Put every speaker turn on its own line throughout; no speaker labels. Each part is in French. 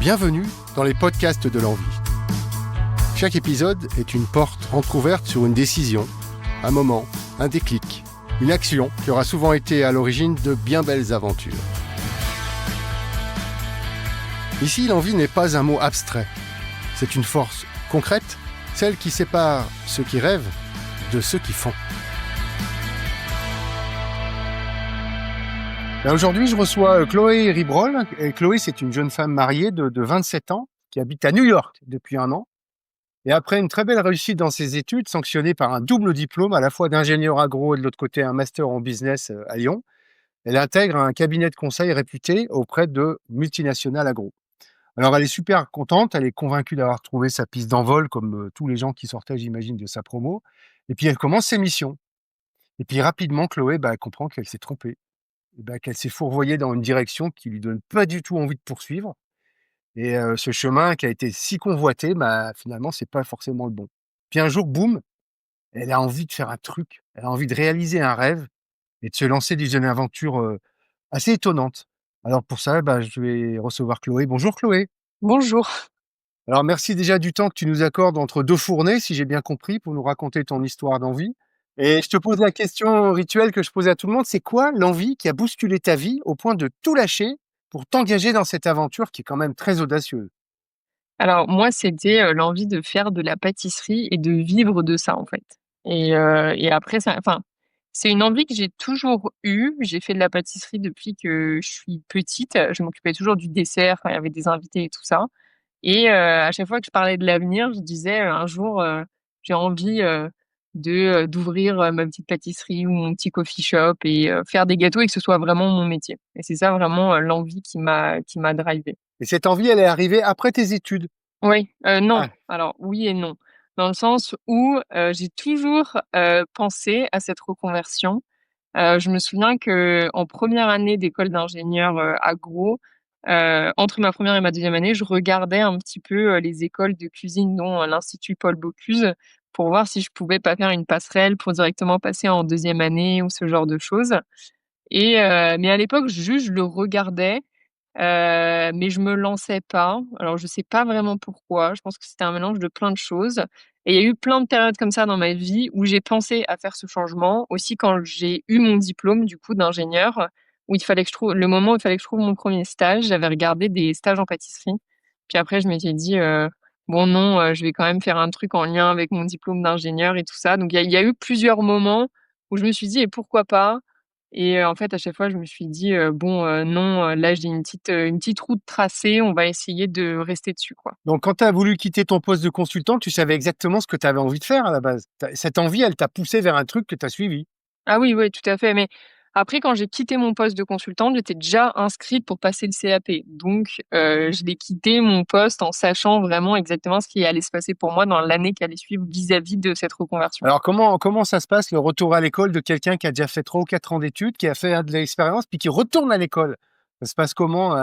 Bienvenue dans les podcasts de l'envie. Chaque épisode est une porte entrouverte sur une décision, un moment, un déclic, une action qui aura souvent été à l'origine de bien belles aventures. Ici, l'envie n'est pas un mot abstrait. C'est une force concrète, celle qui sépare ceux qui rêvent de ceux qui font. Là, aujourd'hui, je reçois Chloé Ribrol. Et Chloé, c'est une jeune femme mariée de 27 ans qui habite à New York depuis un an. Et après une très belle réussite dans ses études, sanctionnée par un double diplôme, à la fois d'ingénieur agro et de l'autre côté un master en business à Lyon, elle intègre un cabinet de conseil réputé auprès de multinationales agro. Alors, elle est super contente, elle est convaincue d'avoir trouvé sa piste d'envol, comme tous les gens qui sortaient, j'imagine, de sa promo. Et puis, elle commence ses missions. Et puis, rapidement, Chloé, elle comprend qu'elle s'est trompée. Et qu'elle s'est fourvoyée dans une direction qui lui donne pas du tout envie de poursuivre. Et ce chemin qui a été si convoité, finalement, c'est pas forcément le bon. Puis un jour, boum, elle a envie de faire un truc. Elle a envie de réaliser un rêve et de se lancer dans une aventure assez étonnante. Alors pour ça, je vais recevoir Chloé. Bonjour Chloé.
Bonjour.
Alors merci déjà du temps que tu nous accordes entre deux fournées, si j'ai bien compris, pour nous raconter ton histoire d'envie. Et je te pose la question rituelle que je pose à tout le monde, c'est quoi l'envie qui a bousculé ta vie au point de tout lâcher pour t'engager dans cette aventure qui est quand même très audacieuse?
Alors moi, c'était, l'envie de faire de la pâtisserie et de vivre de ça, en fait. Et après ça c'est une envie que j'ai toujours eue. J'ai fait de la pâtisserie depuis que je suis petite. Je m'occupais toujours du dessert quand il y avait des invités et tout ça. Et à chaque fois que je parlais de l'avenir, je disais, «Un jour, j'ai envie, d'ouvrir, ma petite pâtisserie ou mon petit coffee shop et faire des gâteaux et que ce soit vraiment mon métier». Et c'est ça vraiment, l'envie qui m'a drivée.
Et cette envie, elle est arrivée après tes études?
Oui, non.
Ah,
Alors oui et non. Dans le sens où, j'ai toujours, pensé à cette reconversion. Je me souviens qu'en première année d'école d'ingénieur, agro, entre ma première et ma deuxième année, je regardais un petit peu, les écoles de cuisine dont, l'Institut Paul Bocuse pour voir si je pouvais pas faire une passerelle pour directement passer en deuxième année ou ce genre de choses. Et mais à l'époque, juste je le regardais. Mais je me lançais pas. Alors je sais pas vraiment pourquoi. Je pense que c'était un mélange de plein de choses et il y a eu plein de périodes comme ça dans ma vie où j'ai pensé à faire ce changement. Aussi quand j'ai eu mon diplôme du coup d'ingénieur, où il fallait que je trouve le moment où il fallait que je trouve mon premier stage, j'avais regardé des stages en pâtisserie. Puis après je m'étais dit, «Bon non, je vais quand même faire un truc en lien avec mon diplôme d'ingénieur et tout ça». Donc il y a eu plusieurs moments où je me suis dit: «Et pourquoi pas?» Et en fait, à chaque fois, je me suis dit, «Bon, non, là, j'ai une petite route tracée, on va essayer de rester dessus, quoi».
donc quand tu as voulu quitter ton poste de consultant, tu savais exactement ce que tu avais envie de faire à la base? Cette envie, elle t'a poussé vers un truc que tu as suivi?
Ah oui, oui, tout à fait, mais après quand j'ai quitté mon poste de consultante, j'étais déjà inscrite pour passer le CAP. Donc je l'ai quitté mon poste en sachant vraiment exactement ce qui allait se passer pour moi dans l'année qui allait suivre vis-à-vis de cette reconversion.
Alors comment ça se passe le retour à l'école de quelqu'un qui a déjà fait 3 ou 4 ans d'études, qui a fait, de l'expérience, puis qui retourne à l'école? Ça se passe comment?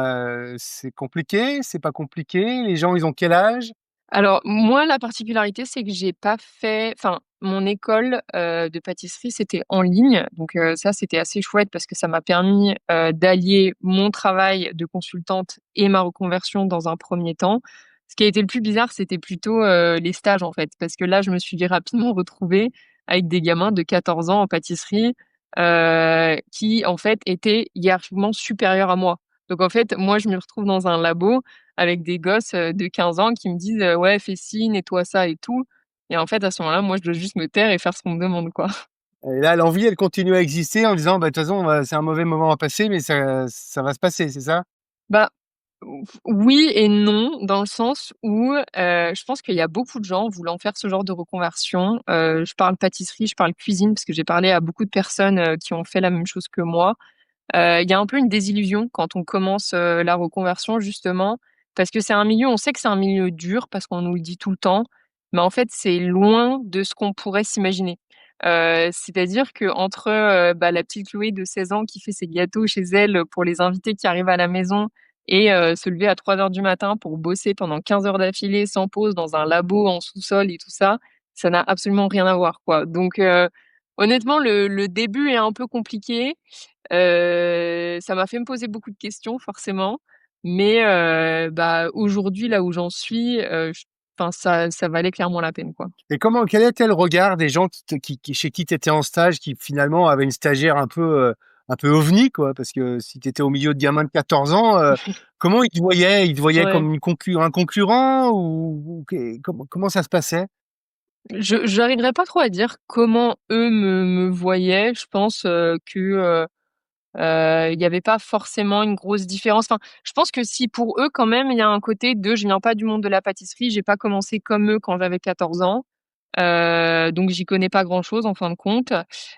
C'est compliqué? C'est pas compliqué? Les gens, ils ont quel âge?
Alors moi, la particularité, c'est que j'ai pas fait mon école, de pâtisserie, c'était en ligne. Donc ça, c'était assez chouette parce que ça m'a permis, d'allier mon travail de consultante et ma reconversion dans un premier temps. Ce qui a été le plus bizarre, c'était plutôt, les stages, en fait. Parce que là, je me suis rapidement retrouvée avec des gamins de 14 ans en pâtisserie, qui, en fait, étaient hiérarchiquement supérieurs à moi. Donc en fait, moi, je me retrouve dans un labo avec des gosses, de 15 ans qui me disent, «Ouais, fais ci, nettoie ça et tout», et en fait, à ce moment-là, moi, je dois juste me taire et faire ce qu'on me demande, quoi.
Et là, l'envie, elle continue à exister en disant: «De toute façon, c'est un mauvais moment à passer, mais ça va se passer», c'est ça?
Bah, oui et non, dans le sens où, je pense qu'il y a beaucoup de gens voulant faire ce genre de reconversion. Je parle pâtisserie, je parle cuisine parce que j'ai parlé à beaucoup de personnes, qui ont fait la même chose que moi. Il y a un peu une désillusion quand on commence, la reconversion justement, parce que c'est un milieu on sait que c'est un milieu dur parce qu'on nous le dit tout le temps, mais en fait, c'est loin de ce qu'on pourrait s'imaginer. C'est-à-dire qu'entre, la petite Chloé de 16 ans qui fait ses gâteaux chez elle, pour les invités qui arrivent à la maison et se lever à 3 heures du matin pour bosser pendant 15 heures d'affilée sans pause dans un labo en sous-sol et tout ça, ça n'a absolument rien à voir, quoi. Donc honnêtement, le début est un peu compliqué. Ça m'a fait me poser beaucoup de questions forcément, Mais aujourd'hui, là où j'en suis, enfin ça valait clairement la peine, quoi.
Et quel était le regard des gens chez qui tu étais en stage, qui finalement avaient une stagiaire un peu ovni, quoi? Parce que si tu étais au milieu de gamins de 14 ans, comment ils te voyaient? Ils te voyaient
Ouais.
comme un concurrent ou comment ça se passait?
J'arriverai pas trop à dire comment eux me voyaient. Je pense, il y avait pas forcément une grosse différence. Enfin, je pense que si pour eux quand même, il y a un côté de: «Je viens pas du monde de la pâtisserie, j'ai pas commencé comme eux quand j'avais 14 ans». Donc j'y connais pas grand-chose en fin de compte.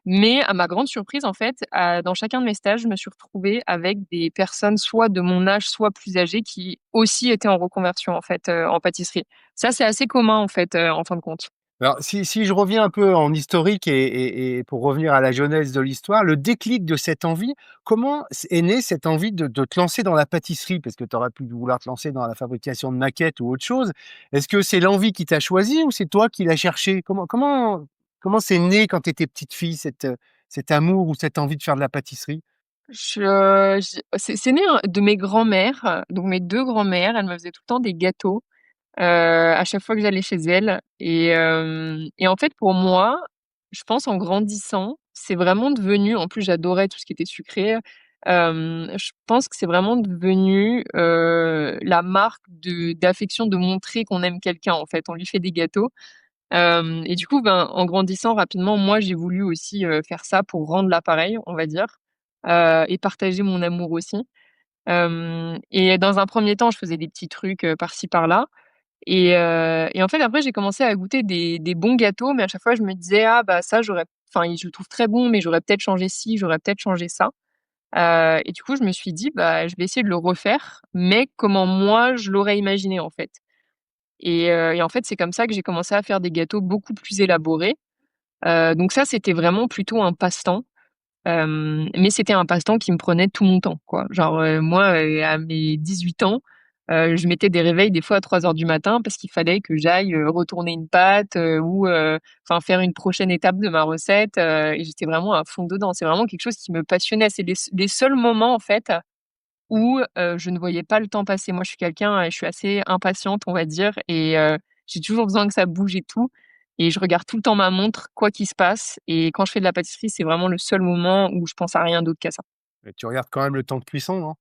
Mais à ma grande surprise, en fait, dans chacun de mes stages, je me suis retrouvée avec des personnes soit de mon âge, soit plus âgées qui aussi étaient en reconversion, en fait, en pâtisserie. Ça, c'est assez commun, en fait, en fin de compte.
Alors, si je reviens un peu en historique et pour revenir à la genèse de l'histoire, le déclic de cette envie, comment est née cette envie de te lancer dans la pâtisserie? Parce que tu aurais pu vouloir te lancer dans la fabrication de maquettes ou autre chose. Est-ce que c'est l'envie qui t'a choisi ou c'est toi qui l'as cherché? Comment c'est né quand tu étais petite fille, cet amour ou cette envie de faire de la pâtisserie?
C'est né, de mes grands-mères, donc mes 2 grands-mères, elles me faisaient tout le temps des gâteaux. À chaque fois que j'allais chez elle et en fait, pour moi, je pense en grandissant, c'est vraiment devenu en plus j'adorais tout ce qui était sucré, je pense que c'est vraiment devenu, la marque d'affection, de montrer qu'on aime quelqu'un, en fait. On lui fait des gâteaux, et du coup, ben, en grandissant rapidement, moi, j'ai voulu aussi, faire ça pour rendre l'appareil, on va dire, et partager mon amour aussi. Et dans un premier temps, je faisais des petits trucs, par-ci par-là et en fait, après, j'ai commencé à goûter des bons gâteaux, mais à chaque fois, je me disais: «Ah bah ça, je le trouve très bon, mais j'aurais peut-être changé ci, j'aurais peut-être changé ça». Et du coup, je me suis dit: «Bah, je vais essayer de le refaire, mais comment moi, je l'aurais imaginé, en fait». Et en fait, c'est comme ça que j'ai commencé à faire des gâteaux beaucoup plus élaborés. Donc ça, c'était vraiment plutôt un passe-temps. Mais c'était un passe-temps qui me prenait tout mon temps, quoi. Genre, moi, à mes 18 ans, je mettais des réveils des fois à 3 heures du matin parce qu'il fallait que j'aille, retourner une pâte, ou enfin faire une prochaine étape de ma recette, et j'étais vraiment à fond dedans. C'est vraiment quelque chose qui me passionnait. C'est les seuls moments, en fait, où, je ne voyais pas le temps passer. Moi, je suis quelqu'un, je suis assez impatiente, on va dire et j'ai toujours besoin que ça bouge et tout et je regarde tout le temps ma montre, quoi qu'il se passe et quand je fais de la pâtisserie, c'est vraiment le seul moment où je pense à rien d'autre qu'à ça.
Et tu regardes quand même le temps de cuisson, non?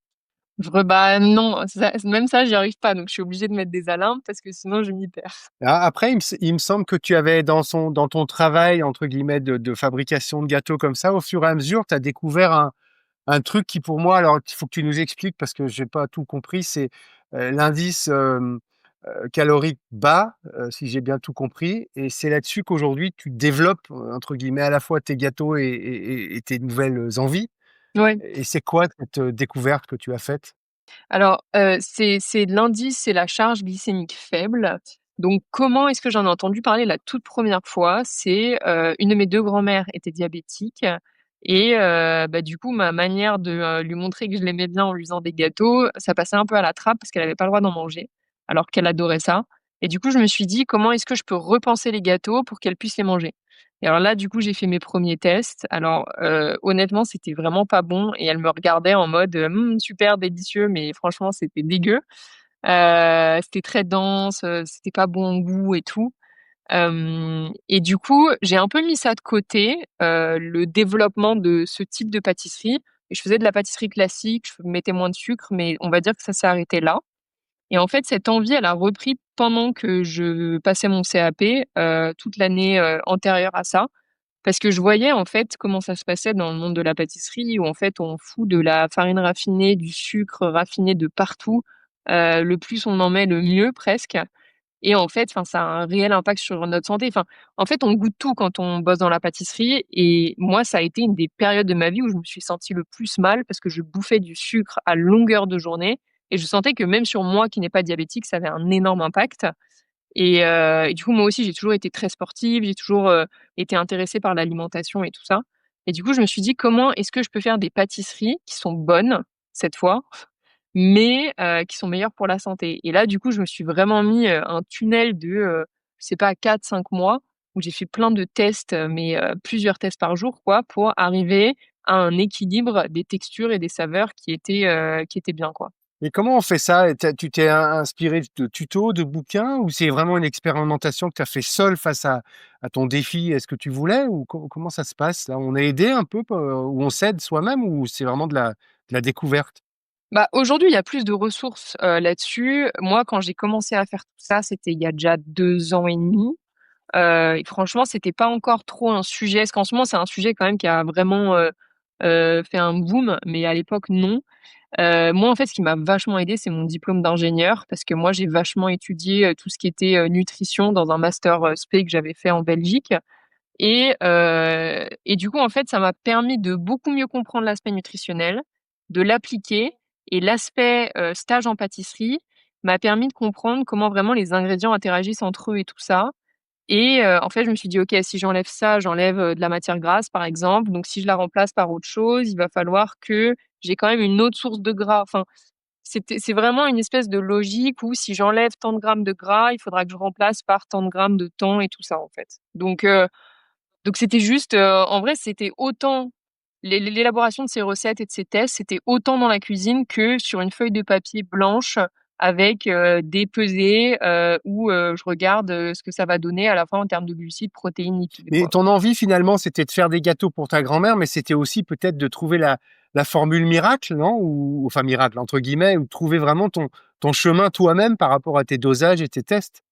Bah, non, ça même ça, j'y arrive pas, donc je suis obligée de mettre des alarmes parce que sinon je m'y perds.
Après, il me semble que tu avais dans ton «travail» entre guillemets de fabrication de gâteaux comme ça, au fur et à mesure, tu as découvert un truc qui pour moi, alors il faut que tu nous expliques parce que j'ai pas tout compris, c'est, l'indice, calorique bas, si j'ai bien tout compris et c'est là-dessus qu'aujourd'hui tu développes, entre guillemets, à la fois tes gâteaux et tes nouvelles envies
Ouais.
et c'est quoi cette, découverte que tu as faite?
Alors, c'est l'indice, c'est la charge glycémique faible. Donc comment est-ce que j'en ai entendu parler la toute première fois? C'est, une de mes 2 grand-mères était diabétique et du coup, ma manière de, lui montrer que je l'aimais bien en lui faisant des gâteaux, ça passait un peu à la trappe parce qu'elle avait pas le droit d'en manger, alors qu'elle adorait ça et du coup, je me suis dit: «Comment est-ce que je peux repenser les gâteaux pour qu'elle puisse les manger?» Et alors là, du coup, j'ai fait mes premiers tests. Alors, honnêtement, c'était vraiment pas bon et elle me regardait en mode, super délicieux, mais franchement, c'était dégueu. C'était très dense, c'était pas bon au goût et tout. Et du coup, j'ai un peu mis ça de côté, le développement de ce type de pâtisserie et je faisais de la pâtisserie classique, je mettais moins de sucre, mais on va dire que ça s'est arrêté là. Et en fait, cette envie, elle a repris pendant que je passais mon CAP, toute l'année, antérieure à ça. Parce que je voyais, en fait, comment ça se passait dans le monde de la pâtisserie où, en fait, on fout de la farine raffinée, du sucre raffiné de partout. Le plus on en met, le mieux presque et en fait, enfin, ça a un réel impact sur notre santé. Enfin, en fait, on goûte tout quand on bosse dans la pâtisserie et moi, ça a été une des périodes de ma vie où je me suis sentie le plus mal parce que je bouffais du sucre à longueur de journée et je sentais que même sur moi qui n'ai pas diabétique, ça avait un énorme impact. Et du coup, moi aussi, j'ai toujours été très sportive, j'ai toujours, été intéressée par l'alimentation et tout ça. Et du coup, je me suis dit: «Comment est-ce que je peux faire des pâtisseries qui sont bonnes, cette fois, mais qui sont meilleures pour la santé?» Et là, du coup, je me suis vraiment mis, un tunnel de, je sais pas 4-5 mois où j'ai fait plein de tests, mais plusieurs tests par jour, quoi, pour arriver à un équilibre des textures et des saveurs qui étaient bien, quoi.
Et comment on fait ça? Et tu t'es inspiré de tutos, de bouquins, ou c'est vraiment une expérimentation que tu as fait seul face à ton défi? Est-ce que tu voulais, ou comment ça se passe là? On est aidé un peu, ou on s'aide soi-même, ou c'est vraiment de la découverte?
Bah, aujourd'hui, il y a plus de ressources, là-dessus. Moi, quand j'ai commencé à faire tout ça, c'était il y a déjà 2 ans et demi. Et franchement, c'était pas encore trop un sujet. Parce qu'en ce moment, c'est un sujet quand même qui a vraiment, fait un boom, mais à l'époque, non. Moi, en fait, ce qui m'a vachement aidée, c'est mon diplôme d'ingénieur parce que moi, j'ai vachement étudié, tout ce qui était, nutrition dans un master, spé que j'avais fait en Belgique et du coup, en fait, ça m'a permis de beaucoup mieux comprendre l'aspect nutritionnel, de l'appliquer et l'aspect, stage en pâtisserie m'a permis de comprendre comment vraiment les ingrédients interagissent entre eux et tout ça en fait, je me suis dit: «OK, si j'enlève ça, j'enlève, de la matière grasse, par exemple, donc si je la remplace par autre chose, il va falloir que j'ai quand même une autre source de gras». Enfin, c'est vraiment une espèce de logique où si j'enlève tant de grammes de gras, il faudra que je remplace par tant de grammes de thon et tout ça, en fait. Donc c'était juste, en vrai, c'était autant l'élaboration de ces recettes et de ces tests, c'était autant dans la cuisine que sur une feuille de papier blanche avec, des pesées, où, je regarde, ce que ça va donner à la fin en termes de glucides, protéines, lipides,
Mais
quoi.
ton envie finalement, c'était de faire des gâteaux pour ta grand-mère, mais c'était aussi peut-être de trouver la formule miracle, non? Ou enfin «miracle» entre guillemets, ou trouver vraiment ton chemin toi-même par rapport à tes dosages et tes tests?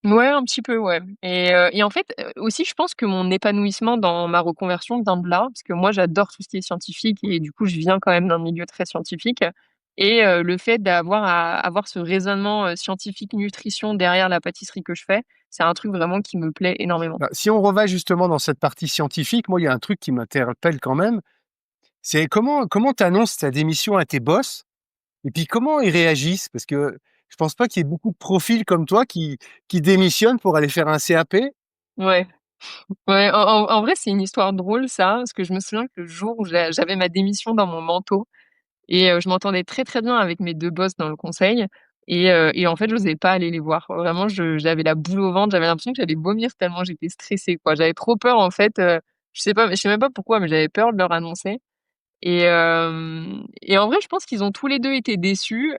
Ouais, un petit peu, ouais et en fait, aussi, je pense que mon épanouissement dans ma reconversion vient de là, parce que moi, j'adore tout ce qui est scientifique et du coup, je viens quand même d'un milieu très scientifique le fait d'avoir à avoir ce raisonnement, scientifique nutrition derrière la pâtisserie que je fais, c'est un truc vraiment qui me plaît énormément.
Bah, si on reva justement dans cette partie scientifique, moi, il y a un truc qui m'interpelle quand même, c'est comment tu annonces ta démission à tes boss? Et puis comment ils réagissent? Parce que je pense pas qu'il y ait beaucoup de profils comme toi qui démissionnent pour aller faire un CAP.
Ouais, ouais, en vrai, c'est une histoire drôle ça, parce que je me souviens que le jour où j'avais ma démission dans mon manteau je m'entendais très, très bien avec mes 2 boss dans le conseil et en fait, j'osais pas aller les voir. Vraiment, j'avais la boule au ventre, j'avais l'impression que j'allais vomir tellement j'étais stressée, quoi. J'avais trop peur, en fait, je sais même pas pourquoi, mais j'avais peur de leur annoncer et en vrai, je pense qu'ils ont tous les 2 été déçus.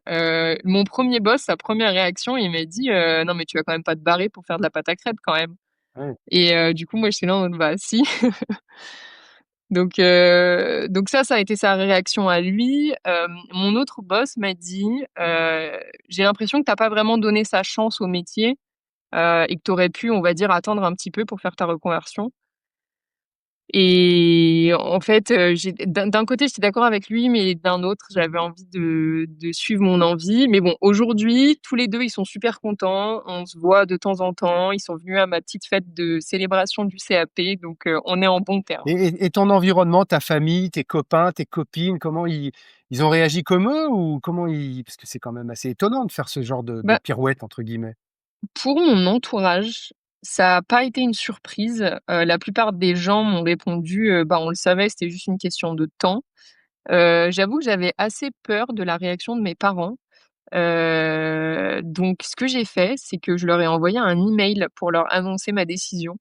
Mon premier boss, sa première réaction, il m'a dit: «Non, mais tu vas quand même pas te barrer pour faire de la pâte à crêpes, quand même?»
Ouais.
du coup, moi, j'étais là en mode: «Bah, si». Donc ça a été sa réaction à lui. Mon autre boss m'a dit, «J'ai l'impression que tu as pas vraiment donné sa chance au métier, et que tu aurais pu, on va dire, attendre un petit peu pour faire ta reconversion». Et en fait, j'ai d'un côté, j'étais d'accord avec lui, mais d'un autre, j'avais envie de suivre mon envie. Mais bon, aujourd'hui, tous les 2, ils sont super contents. On se voit de temps en temps. Ils sont venus à ma petite fête de célébration du CAP, donc on est en bons termes.
Et ton environnement, ta famille, tes copains, tes copines, comment ils ont réagi comme eux, ou comment ils, parce que c'est quand même assez étonnant de faire ce genre de
Bah,
«pirouette» entre guillemets?
pour mon entourage, ça a pas été une surprise. La plupart des gens m'ont répondu, «Bah, on le savait, c'était juste une question de temps». J'avoue que j'avais assez peur de la réaction de mes parents. Donc ce que j'ai fait, c'est que je leur ai envoyé un email pour leur annoncer ma décision.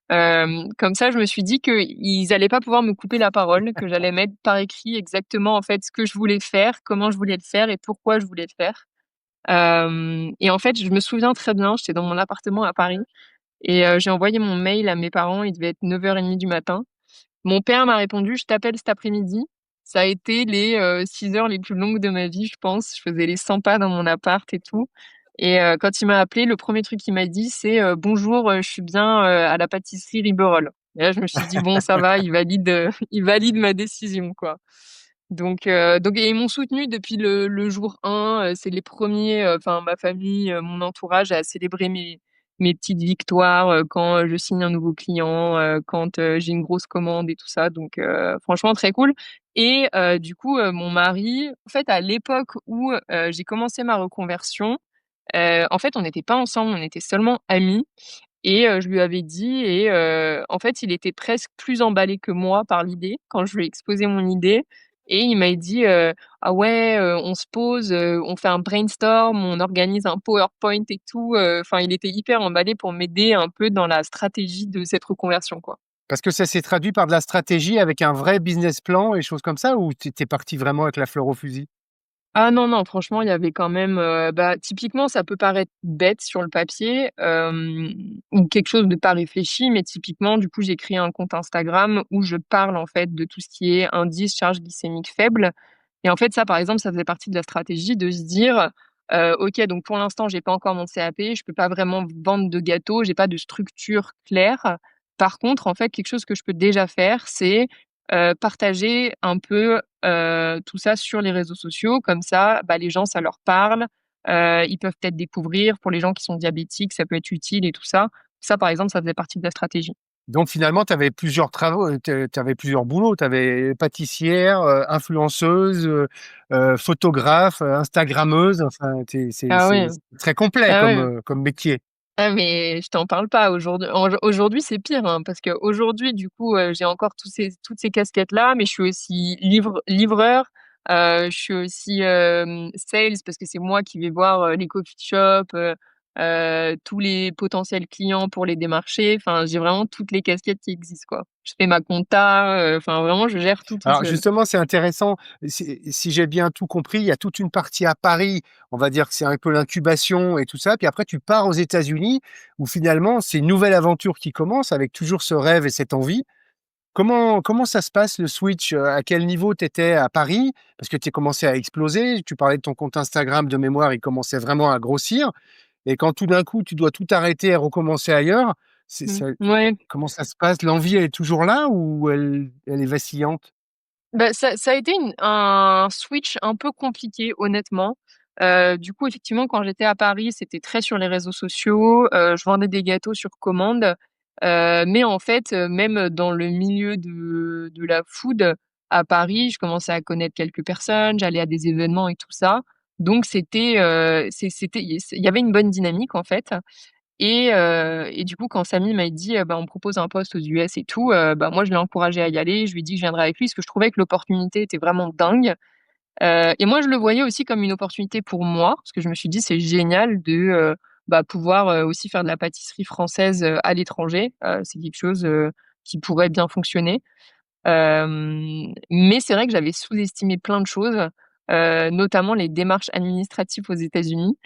Comme ça, je me suis dit qu'ils allaient pas pouvoir me couper la parole, que j'allais mettre par écrit exactement, en fait, ce que je voulais faire, comment je voulais le faire et pourquoi je voulais le faire. Et en fait, je me souviens très bien, j'étais dans mon appartement à Paris j'ai envoyé mon mail à mes parents, il devait être 9:30 du matin. Mon père m'a répondu: «Je t'appelle cet après-midi». Ça a été les, 6 heures les plus longues de ma vie, je pense. Je faisais les 100 pas dans mon appart et tout quand il m'a appelé, le premier truc qu'il m'a dit, c'est, «Bonjour, je suis bien, à la pâtisserie Riberol». Et là, je me suis dit: «Bon, ça va, il valide, il valide ma décision, quoi». Donc ils m'ont soutenue depuis le jour 1, c'est les premiers, enfin ma famille, mon entourage à célébrer mes petites victoires, quand, je signe un nouveau client, quand, j'ai une grosse commande et tout ça donc franchement très cool du coup, mon mari, en fait, à l'époque où, j'ai commencé ma reconversion, en fait, on n'était pas ensemble, on était seulement amis je lui avais dit en fait, il était presque plus emballé que moi par l'idée, quand je lui ai exposé mon idée il m'a dit, «Ah ouais, on se pose, on fait un brainstorm, on organise un PowerPoint et tout», enfin, il était hyper emballé pour m'aider un peu dans la stratégie de cette reconversion, quoi.
Parce que ça s'est traduit par de la stratégie avec un vrai business plan et choses comme ça, ou tu es parti vraiment avec la fleur au fusil?
Ah non, non, franchement, il y avait quand même, bah, typiquement, ça peut paraître bête sur le papier, ou quelque chose de pas réfléchi, mais typiquement, du coup, j'ai créé un compte Instagram où je parle, en fait, de tout ce qui est indice charge glycémique faible et en fait, ça, par exemple, ça faisait partie de la stratégie de se dire: «OK, donc pour l'instant, j'ai pas encore mon CAP, je peux pas vraiment vendre de gâteaux, j'ai pas de structure claire. Par contre, en fait, quelque chose que je peux déjà faire, c'est, partager un peu, tout ça sur les réseaux sociaux. Comme ça, bah, les gens, ça leur parle, ils peuvent peut-être découvrir. Pour les gens qui sont diabétiques, ça peut être utile et tout ça. Ça, par exemple, ça faisait partie de la stratégie.
Donc finalement, tu avais plusieurs travaux, tu avais plusieurs boulots. Tu avais pâtissière, influenceuse, photographe, instagrammeuse, enfin
Ah
c'est
oui,
très complet
ah
comme,
oui.
comme métier.
Ah mais je t'en parle pas aujourd'hui, c'est pire, hein, parce qu'aujourd'hui, du coup, j'ai encore toutes ces casquettes-là, mais je suis aussi livreur, je suis aussi, sales parce que c'est moi qui vais voir, les coffee shops, tous les potentiels clients pour les démarcher. Enfin, j'ai vraiment toutes les casquettes qui existent, quoi. Je fais ma compta, enfin vraiment je gère tout toute
Alors
seule.
justement, c'est intéressant. Si j'ai bien tout compris, il y a toute une partie à Paris, on va dire que c'est un peu l'incubation et tout ça, puis après tu pars aux États-Unis où finalement c'est une nouvelle aventure qui commence avec toujours ce rêve et cette envie. Comment ça se passe le switch? À quel niveau tu étais à Paris? Parce que tu as commencé à exploser, tu parlais de ton compte Instagram de mémoire, il commençait vraiment à grossir et quand tout d'un coup tu dois tout arrêter et recommencer ailleurs, c'est
Mmh.
ça
Ouais.
comment ça se passe? L'envie, elle est toujours là ou elle est vacillante?
Bah, ça a été un switch un peu compliqué honnêtement. Du coup, effectivement, quand j'étais à Paris, c'était très sur les réseaux sociaux, je vendais des gâteaux sur commande, mais en fait, même dans le milieu de la food à Paris, je commençais à connaître quelques personnes, j'allais à des événements et tout ça. Donc c'était, c'était il y avait une bonne dynamique en fait. Et du coup, quand Samy m'a dit, «Bah, on me propose un poste aux US et tout», bah, moi, je l'ai encouragé à y aller. Je lui ai dit que je viendrais avec lui parce que je trouvais que l'opportunité était vraiment dingue. Et moi, je le voyais aussi comme une opportunité pour moi parce que je me suis dit: «C'est génial de, bah, pouvoir, aussi faire de la pâtisserie française, à l'étranger». C'est quelque chose, qui pourrait bien fonctionner. Mais c'est vrai que j'avais sous-estimé plein de choses, notamment les démarches administratives aux États-Unis.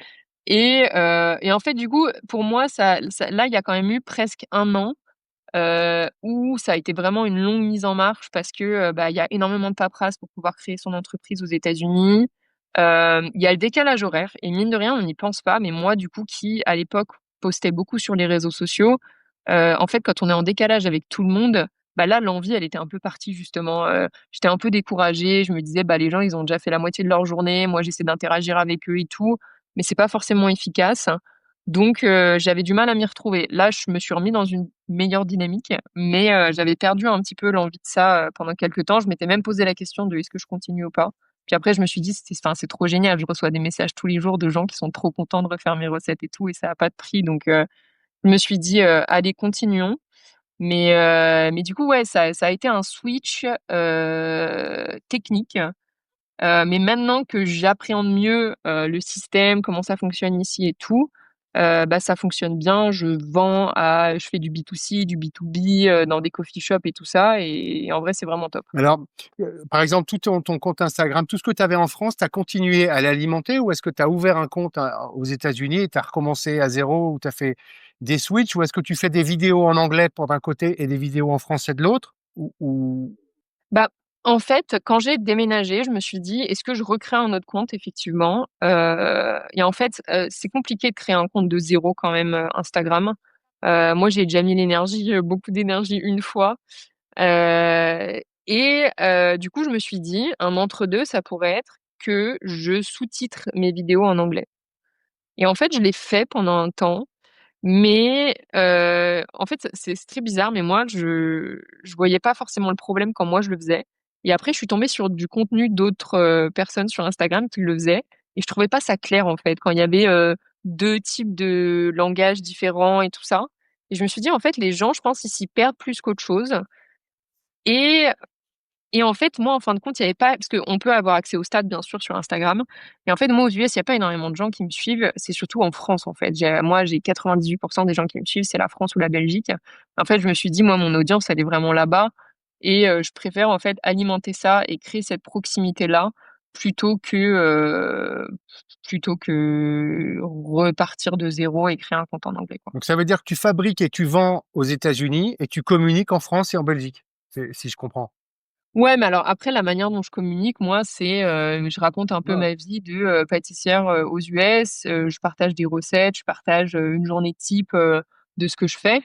Et en fait, du coup, pour moi, ça là, il y a quand même eu presque 1 an, où ça a été vraiment une longue mise en marche parce que, bah, il y a énormément de paperasse pour pouvoir créer son entreprise aux États-Unis. Il y a le décalage horaire et mine de rien, on n'y pense pas, mais moi, du coup, qui, à l'époque, postais beaucoup sur les réseaux sociaux, en fait, quand on est en décalage avec tout le monde, bah, là, l'envie, elle était un peu partie justement, j'étais un peu découragée. Je me disais: «Bah, les gens, ils ont déjà fait la moitié de leur journée. Moi, j'essaie d'interagir avec eux et tout, mais c'est pas forcément efficace». Donc j'avais du mal à m'y retrouver. Là, je me suis remis dans une meilleure dynamique, mais j'avais perdu un petit peu l'envie de ça, pendant quelque temps. Je m'étais même posé la question de: «Est-ce que je continue ou pas?» Puis après, je me suis dit: c'est trop génial». Je reçois des messages tous les jours de gens qui sont trop contents de refaire mes recettes et tout et ça a pas de prix donc je me suis dit: «Allez, continuons». Mais du coup, ouais, ça a été un switch, technique, mais maintenant que j'appréhende mieux, le système, comment ça fonctionne ici et tout, bah, ça fonctionne bien. Je fais du B2C, du B2B, dans des coffee shops et tout ça et en vrai, c'est vraiment top.
Alors, par exemple, tout ton compte Instagram, tout ce que tu avais en France, tu as continué à l'alimenter ou est-ce que tu as ouvert un compte aux États-Unis et tu as recommencé à zéro ou tu as fait des switches ou est-ce que tu fais des vidéos en anglais pour d'un côté et des vidéos en français de l'autre ou...
Bah, en fait, quand j'ai déménagé, je me suis dit: «Est-ce que je recrée un autre compte?» effectivement, et en fait, c'est compliqué de créer un compte de zéro quand même, Instagram. Moi, j'ai déjà mis l'énergie, beaucoup d'énergie une fois, du coup, je me suis dit: «Un entre-deux, ça pourrait être que je sous-titre mes vidéos en anglais» et en fait, je l'ai fait pendant un temps mais en fait, c'est très bizarre, mais moi, je voyais pas forcément le problème quand moi je le faisais et après je suis tombée sur du contenu d'autres, personnes sur Instagram qui le faisaient et je trouvais pas ça clair, en fait, quand il y avait, 2 types de langages différents et tout ça et je me suis dit: «En fait, les gens, je pense, ils s'y perdent plus qu'autre chose» et en fait, moi, en fin de compte, il y avait pas parce qu'on peut avoir accès aux stats, bien sûr, sur Instagram. Et en fait, moi, aux US, il y a pas énormément de gens qui me suivent. C'est surtout en France, en fait. J'ai 98 des gens qui me suivent, c'est la France ou la Belgique. En fait, je me suis dit: «Moi, mon audience, elle est vraiment là-bas» et je préfère, en fait, alimenter ça et créer cette proximité-là, plutôt que repartir de zéro et créer un compte en anglais, quoi.
Donc ça veut dire que tu fabriques et tu vends aux États-Unis et tu communiques en France et en Belgique, si je comprends.
Ouais, mais alors après la manière dont je communique, moi, c'est, je raconte un peu
Ah,
ma vie de, pâtissière, aux US, je partage des recettes, je partage, une journée type, de ce que je fais.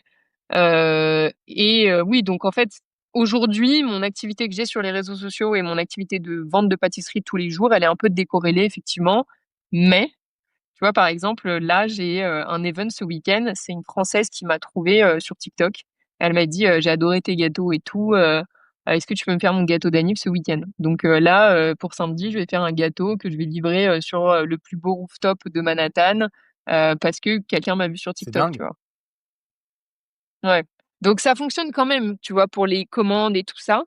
Oui, donc en fait, aujourd'hui, mon activité que j'ai sur les réseaux sociaux et mon activité de vente de pâtisserie tous les jours, elle est un peu décorrélée effectivement. Mais, tu vois, par exemple, là, j'ai, un event ce week-end. C'est une Française qui m'a trouvée, sur TikTok. Elle m'a dit, «J'ai adoré tes gâteaux et tout, est-ce que tu peux me faire mon gâteau d'anniv ce week-end?» Donc là, pour samedi, je vais faire un gâteau que je vais livrer, sur, le plus beau rooftop de Manhattan, parce que quelqu'un m'a vu sur
c'est
TikTok, tu
dingue.
vois? Ouais. Donc ça fonctionne quand même, tu vois, pour les commandes et tout ça.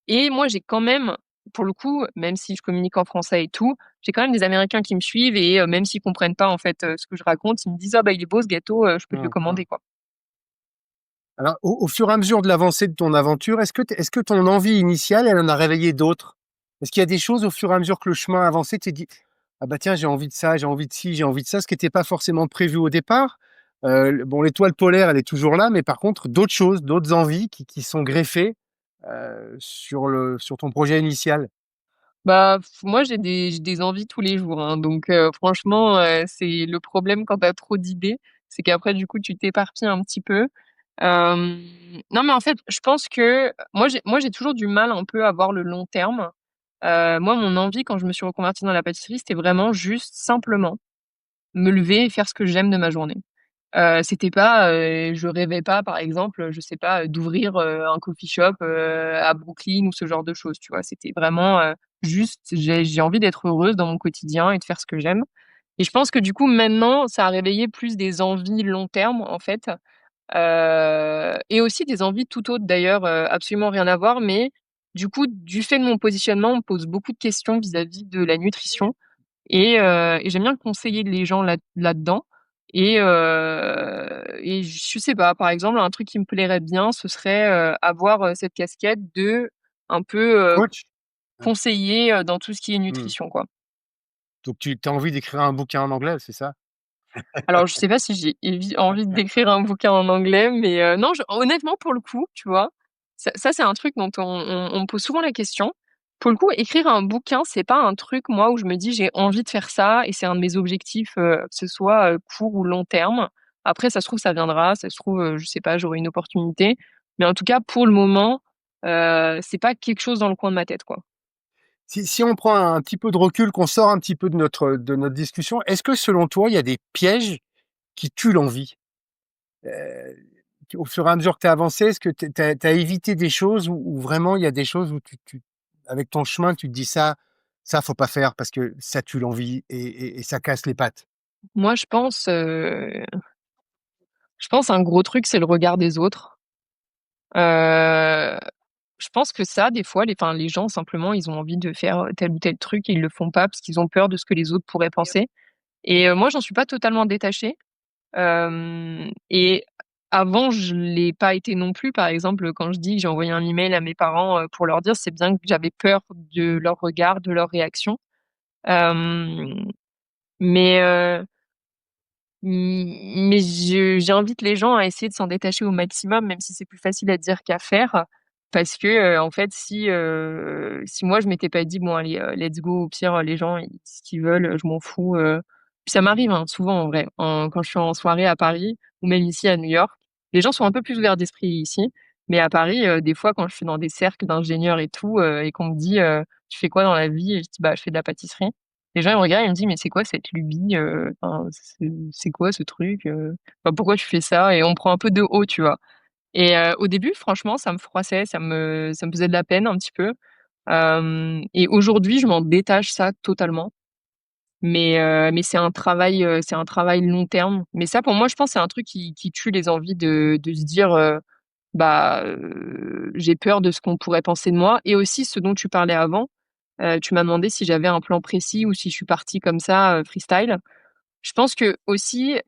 Et moi, j'ai quand même, pour le coup, même si je communique en français et tout, j'ai quand même des Américains qui me suivent et même s'ils comprennent pas, en fait, ce que je raconte, ils me disent: «Ah bah, il est beau ce gâteau, je peux te le
Mmh mh.
commander, quoi».
Alors au fur et à mesure de l'avancée de ton aventure, est-ce que ton envie initiale, elle en a réveillé d'autres? Est-ce qu'il y a des choses au fur et à mesure que le chemin a avancé, tu t'es dit: «Ah bah tiens, j'ai envie de ça, j'ai envie de ci, j'ai envie de ça», ce qui était pas forcément prévu au départ? Bon, l'étoile polaire, elle est toujours là, mais par contre d'autres choses, d'autres envies qui sont greffées, sur ton projet initial?
Bah, moi, j'ai des envies tous les jours, hein, donc franchement, c'est le problème quand tu as trop d'idées, c'est qu'après, du coup, tu t'éparpilles un petit peu. Hem, non, mais en fait, je pense que moi j'ai toujours du mal un peu à voir le long terme. Moi, mon envie quand je me suis reconvertie dans la pâtisserie, c'était vraiment juste simplement me lever et faire ce que j'aime de ma journée. C'était pas, je rêvais pas, par exemple, je sais pas, d'ouvrir, un coffee shop, à Brooklyn ou ce genre de choses, tu vois? C'était vraiment, juste j'ai envie d'être heureuse dans mon quotidien et de faire ce que j'aime. Et je pense que du coup, maintenant, ça a réveillé plus des envies long terme, en fait, et aussi des envies tout autres d'ailleurs, absolument rien à voir, mais du coup, du fait de mon positionnement, on me pose beaucoup de questions vis-à-vis de la nutrition. Et j'aime bien conseiller les gens là-dedans. Et je sais pas, par exemple, un truc qui me plairait bien, ce serait, avoir, cette casquette de un peu,
Coach? Hein.
conseiller, dans tout ce qui est
Mmh.
nutrition, quoi.
Donc tu as envie d'écrire un bouquin en anglais, c'est ça?
Alors je sais pas si j'ai envie d'écrire un bouquin en anglais, mais non, je honnêtement, pour le coup, tu vois? Ça c'est un truc dont on me pose souvent la question. Pour le coup, écrire un bouquin, c'est pas un truc, moi, où je me dis: «J'ai envie de faire ça» et c'est un de mes objectifs, que ce soit, court ou long terme. Après, ça se trouve, ça viendra, ça se trouve, je sais pas, j'aurai une opportunité. Mais en tout cas, pour le moment, c'est pas quelque chose dans le coin de ma tête, quoi.
Si on prend un petit peu de recul, qu'on sort un petit peu de notre discussion, est-ce que selon toi, il y a des pièges qui tuent l'envie? Heu, Au fur et à mesure que tu as avancé, est-ce que tu as évité des choses où vraiment il y a des choses où avec ton chemin, tu te dis: «Ça, faut pas faire parce que ça tue l'envie et ça casse les pattes»?
Moi, je pense un gros truc, c'est le regard des autres. Heu Je pense que ça, des fois, les gens simplement, ils ont envie de faire, tel ou tel truc et ils le font pas parce qu'ils ont peur de ce que les autres pourraient penser. Et moi, j'en suis pas totalement détachée. Et avant, je l'ai pas été non plus. Par exemple, quand je dis que j'ai envoyé un email à mes parents, pour leur dire, c'est bien que j'avais peur de leur regard, de leur réaction. Hem, mais mais j'invite les gens à essayer de s'en détacher au maximum, même si c'est plus facile à dire qu'à faire. Parce que, en fait, si moi je m'étais pas dit: «Bon allez, let's go, au pire, les gens ils ce qu'ils veulent, je m'en fous», puis ça m'arrive, hein, souvent en vrai, quand je suis en soirée à Paris ou même ici à New York. Les gens sont un peu plus ouverts d'esprit ici, mais à Paris, des fois quand je suis dans des cercles d'ingénieurs et tout, et qu'on me dit: «Tu fais quoi dans la vie?» Et je dis: «Bah, je fais de la pâtisserie». Les gens ils me regardent, ils me disent: «Mais c'est quoi cette lubie, enfin, c'est quoi ce truc, enfin, pourquoi tu fais ça?» Et on me prend un peu de haut, tu vois? Et au début, franchement, ça me froissait, ça me faisait de la peine un petit peu. Et aujourd'hui, je m'en détache ça totalement. Mais c'est un travail long terme. Mais ça, pour moi, je pense, c'est un truc qui tue les envies de se dire, bah, j'ai peur de ce qu'on pourrait penser de moi. Et aussi ce dont tu parlais avant, tu m'as demandé si j'avais un plan précis ou si je suis partie comme ça, freestyle. Je pense que aussi,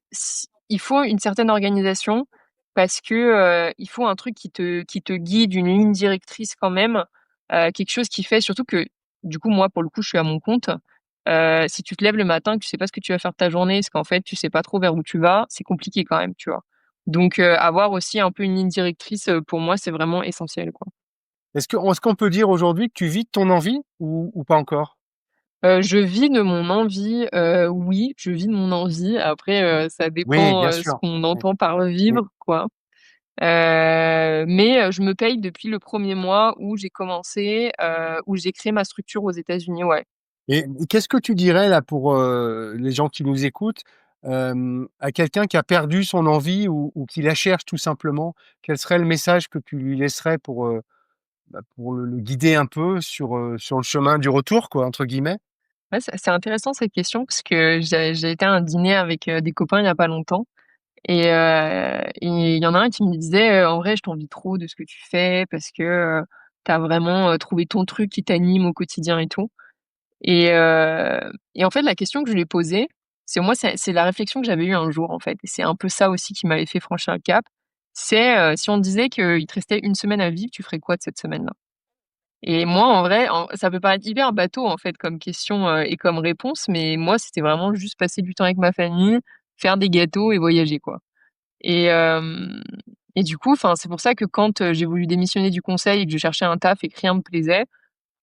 il faut une certaine organisation parce que, il faut un truc qui te guide, une ligne directrice quand même, quelque chose qui fait surtout que du coup, moi, pour le coup, je suis à mon compte. Si tu te lèves le matin, que tu sais pas ce que tu vas faire de ta journée, parce qu'en fait, tu sais pas trop vers où tu vas, c'est compliqué quand même, tu vois? Donc avoir aussi un peu une ligne directrice, pour moi, c'est vraiment essentiel, quoi.
Est-ce qu'on peut dire aujourd'hui que tu vis de ton envie ou pas encore?
Je vis de mon envie, oui, je vis de mon envie. Après, ça
Oui,
dépend,
bien
ce
sûr.
qu'on
Oui,
entend par
oui.
vivre, quoi. Mais je me paye depuis le premier mois où j'ai commencé, où j'ai créé ma structure aux États-Unis, ouais.
Et qu'est-ce que tu dirais là pour, les gens qui nous écoutent, à quelqu'un qui a perdu son envie ou qui la cherche tout simplement? Quel serait le message que tu lui laisserais pour le guider un peu sur le chemin «du retour» quoi, entre guillemets?
Ouais, c'est intéressant cette question parce que j'ai été à un dîner avec, des copains il y a pas longtemps et il y en a un qui me disait: «En vrai, je t'envie trop de ce que tu fais parce que, tu as vraiment, trouvé ton truc qui t'anime au quotidien et tout». Et en fait, la question que je lui ai posée, c'est la réflexion que j'avais eue un jour, en fait, et c'est un peu ça aussi qui m'avait fait franchir le cap. C'est, si on te disait qu'il te restait une semaine à vivre, tu ferais quoi de cette semaine-là? Et moi, en vrai, ça peut paraître hyper bateau, en fait, comme question, et comme réponse, mais moi, c'était vraiment juste passer du temps avec ma famille, faire des gâteaux et voyager, quoi. Et hem et du coup, enfin, c'est pour ça que quand, j'ai voulu démissionner du conseil et que je cherchais un taf et que rien me plaisait,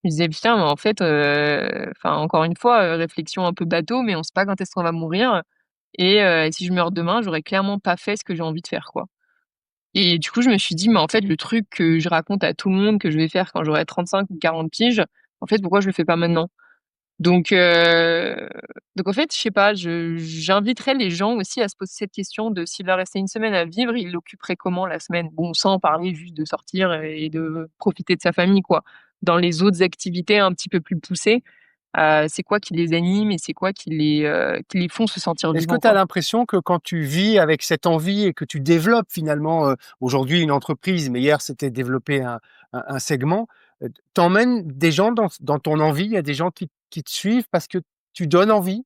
je me disais: «Putain, mais en fait, enfin, encore une fois, réflexion un peu bateau, mais on sait pas quand est-ce qu'on va mourir et si je meurs demain, j'aurais clairement pas fait ce que j'ai envie de faire, quoi». Et du coup, je me suis dit: «Mais en fait, le truc que je raconte à tout le monde que je vais faire quand j'aurai 35 ou 40 piges, en fait, pourquoi je le fais pas maintenant?» Donc heu, donc en fait, je sais pas, j'inviterais les gens aussi à se poser cette question de s'il leur restait une semaine à vivre, ils l'occuperaient comment la semaine? Bon, sans parler juste de sortir et de profiter de sa famille, quoi. Dans les autres activités un petit peu plus poussées, c'est quoi qui les anime et c'est quoi qui les font se sentir
Est-ce que
vivants,
tu as
quoi?
l'impression que quand tu vis avec cette envie et que tu développes finalement, aujourd'hui une entreprise, mais hier c'était développer un segment, tu des gens dans ton envie? Il y a des gens qui te suivent parce que tu donnes envie?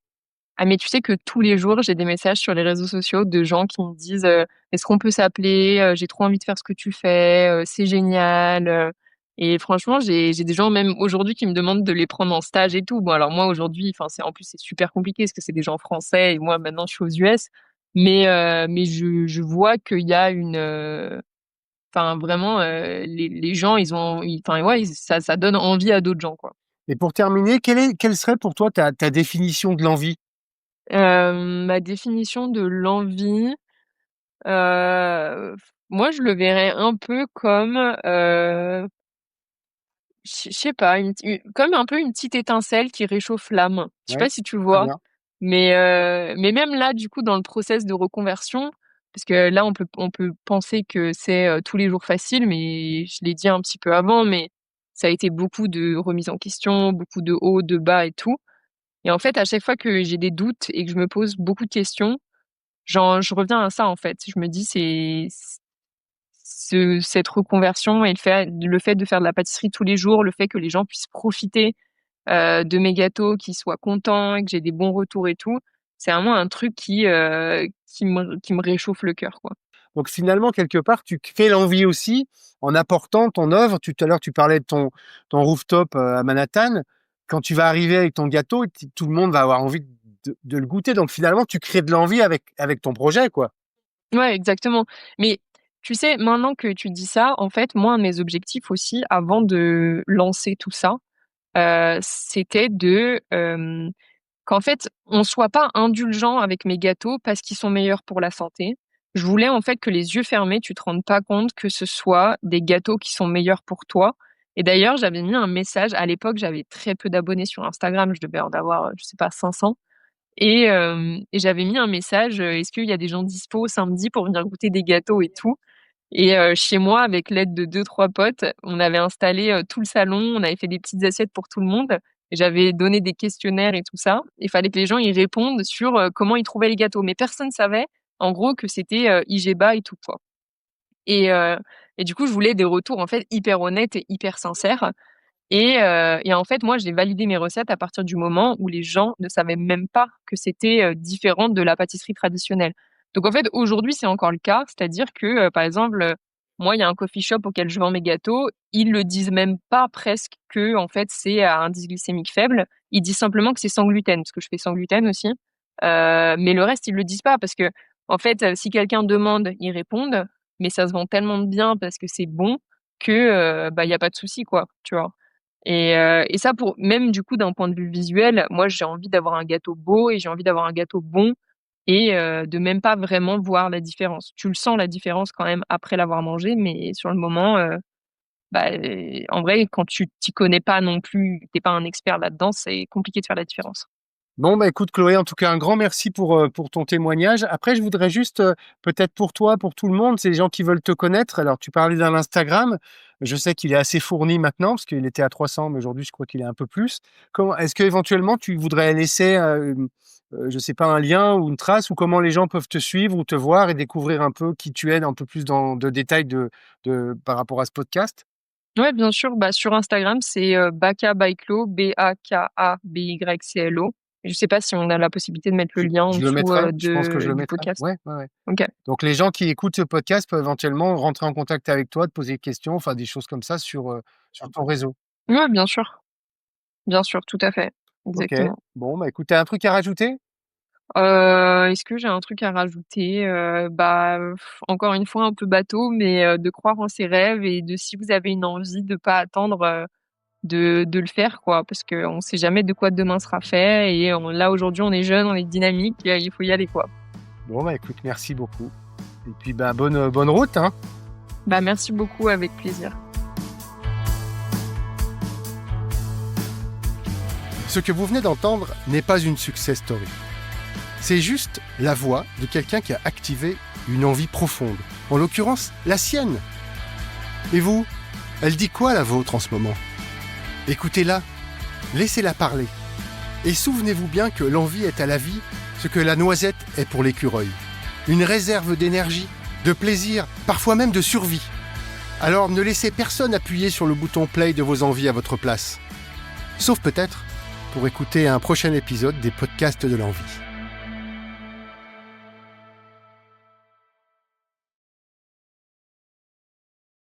Ah mais tu sais que tous les jours, j'ai des messages sur les réseaux sociaux de gens qui me disent, «Est-ce qu'on peut s'appeler? J'ai trop envie de faire ce que tu fais, c'est génial», et franchement, j'ai des gens même aujourd'hui qui me demandent de les prendre en stage et tout. Bon alors moi aujourd'hui, enfin c'est en plus c'est super compliqué parce que c'est des gens français et moi maintenant je suis aux US, mais je vois qu'il y a une, enfin vraiment, les gens enfin ouais, ça donne envie à d'autres gens, quoi.
Et pour terminer, quelle serait pour toi ta définition de l'envie?
Ma définition de l'envie, moi, je le verrais un peu comme, je sais pas, comme un peu une petite étincelle qui réchauffe l'âme. Je sais
Ouais,
pas si tu
très
vois?
bien.
Mais même là, du coup, dans le process de reconversion, parce que là, on peut penser que c'est, tous les jours facile, mais je l'ai dit un petit peu avant, mais ça a été beaucoup de remises en question, beaucoup de hauts, de bas et tout. Et en fait, à chaque fois que j'ai des doutes et que je me pose beaucoup de questions, genre, je reviens à ça, en fait. Je me dis: «C'est cette reconversion et le fait de faire de la pâtisserie tous les jours, le fait que les gens puissent profiter, de mes gâteaux, qu'ils soient contents et que j'ai des bons retours et tout, c'est vraiment un truc qui me réchauffe le cœur, quoi».
Donc finalement, quelque part, tu crées l'envie aussi en apportant ton œuvre. Tout à l'heure, tu parlais de ton rooftop, à Manhattan. Quand tu vas arriver avec ton gâteau, tout le monde va avoir envie de le goûter. Donc finalement, tu crées de l'envie avec ton projet, quoi.
Ouais, exactement. Mais tu sais, maintenant que tu dis ça, en fait, moi, un de mes objectifs aussi, avant de lancer tout ça, c'était qu'en fait, on soit pas indulgent avec mes gâteaux parce qu'ils sont meilleurs pour la santé. Je voulais en fait que les yeux fermés, tu te rendes pas compte que ce soit des gâteaux qui sont meilleurs pour toi. Et d'ailleurs, j'avais mis un message à l'époque, j'avais très peu d'abonnés sur Instagram, je devais en avoir, je sais pas 500, et j'avais mis un message, «Est-ce qu'il y a des gens dispo samedi pour venir goûter des gâteaux et tout?» Et chez moi, avec l'aide de deux trois potes, on avait installé, tout le salon, on avait fait des petites assiettes pour tout le monde et j'avais donné des questionnaires et tout ça. Il fallait que les gens y répondent sur, comment ils trouvaient les gâteaux, mais personne savait, en gros, que c'était, iGEBA et tout, quoi. Et du coup, je voulais des retours, en fait, hyper honnêtes et hyper sincères, et en fait, moi, j'ai validé mes recettes à partir du moment où les gens ne savaient même pas que c'était, différent de la pâtisserie traditionnelle. Donc en fait, aujourd'hui, c'est encore le cas, c'est-à-dire que, par exemple, Moi, il y a un coffee shop auquel je vends mes gâteaux, ils le disent même pas presque que en fait, c'est à indice glycémique faible. Ils disent simplement que c'est sans gluten, parce que je fais sans gluten aussi. Mais le reste, ils le disent pas parce que en fait, si quelqu'un demande, ils répondent, mais ça se vend tellement bien parce que c'est bon que, bah, il y a pas de souci, quoi, tu vois? Et ça pour même du coup d'un point de vue visuel, moi j'ai envie d'avoir un gâteau beau et j'ai envie d'avoir un gâteau bon et de même pas vraiment voir la différence. Tu le sens la différence quand même après l'avoir mangé, mais sur le moment, bah, en vrai quand tu t'y connais pas non plus, tu es pas un expert là-dedans, c'est compliqué de faire la différence.
Bon, bah, écoute, Chloé, en tout cas, un grand merci pour ton témoignage. Après, je voudrais juste, peut-être pour toi, pour tout le monde, c'est les gens qui veulent te connaître. Alors, tu parlais d'un Instagram. Je sais qu'il est assez fourni maintenant, parce qu'il était à 300, mais aujourd'hui, je crois qu'il est un peu plus. Comment, est-ce qu'éventuellement, tu voudrais laisser, je sais pas, un lien ou une trace, ou comment les gens peuvent te suivre ou te voir et découvrir un peu qui tu es, un peu plus de détails par rapport à ce podcast?
Ouais, bien sûr, bah, sur Instagram, c'est, Baka by Clo, Bakabyclo. Je sais pas si on a la possibilité de mettre le lien en
Je le
dessous,
mettrai, je pense que je le
du
mettrai.
podcast.
Ouais, ouais, ouais.
OK.
Donc les gens qui écoutent ce podcast peuvent éventuellement rentrer en contact avec toi, te poser des questions, enfin des choses comme ça sur ton réseau.
Ouais, bien sûr, tout à fait,
OK.
exactement.
Bon, bah, écoute, tu as un truc à rajouter?
Est-ce que j'ai un truc à rajouter? Bah, encore une fois un peu bateau, mais de croire en ses rêves et de si vous avez une envie de pas attendre, de le faire quoi. Parce qu'on sait jamais de quoi demain sera fait et on là aujourd'hui on est jeune, on est dynamique, il faut y aller quoi.
Bon, bah, écoute, merci beaucoup et puis, bah, bonne route, hein.
Bah, merci beaucoup, avec plaisir.
Ce que vous venez d'entendre n'est pas une success story. C'est juste la voix de quelqu'un qui a activé une envie profonde, en l'occurrence la sienne. Et vous, elle dit quoi la vôtre en ce moment? Écoutez-la, laissez-la parler. Et souvenez-vous bien que l'envie est à la vie ce que la noisette est pour l'écureuil. Une réserve d'énergie, de plaisir, parfois même de survie. Alors ne laissez personne appuyer sur le bouton play de vos envies à votre place. Sauf peut-être pour écouter un prochain épisode des podcasts de l'envie.